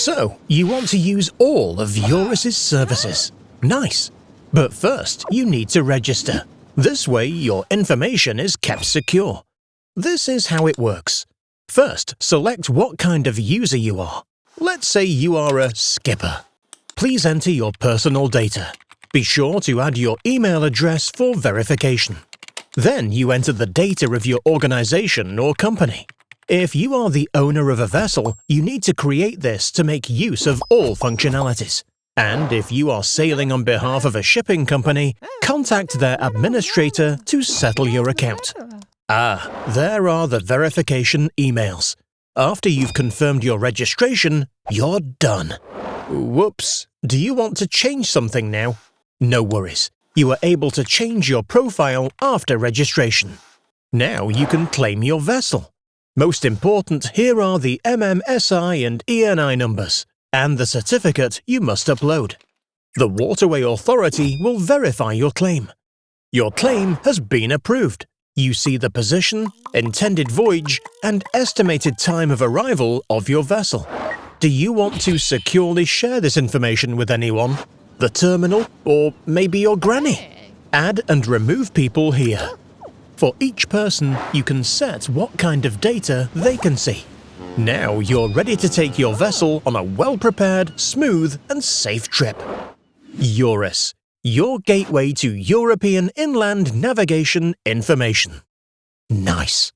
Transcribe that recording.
So, you want to use all of EuRIS's services. Nice! But first, you need to register. This way, your information is kept secure. This is how it works. First, select what kind of user you are. Let's say you are a skipper. Please enter your personal data. Be sure to add your email address for verification. Then you enter the data of your organization or company. If you are the owner of a vessel, you need to create this to make use of all functionalities. And if you are sailing on behalf of a shipping company, contact their administrator to settle your account. There are the verification emails. After you've confirmed your registration, you're done. Whoops! Do you want to change something now? No worries. You are able to change your profile after registration. Now you can claim your vessel. Most important, here are the MMSI and ENI numbers, and the certificate you must upload. The Waterway Authority will verify your claim. Your claim has been approved. You see the position, intended voyage, and estimated time of arrival of your vessel. Do you want to securely share this information with anyone? The terminal, or maybe your granny? Add and remove people here. For each person, you can set what kind of data they can see. Now you're ready to take your vessel on a well-prepared, smooth and safe trip. EuRIS, your gateway to European inland navigation information. Nice!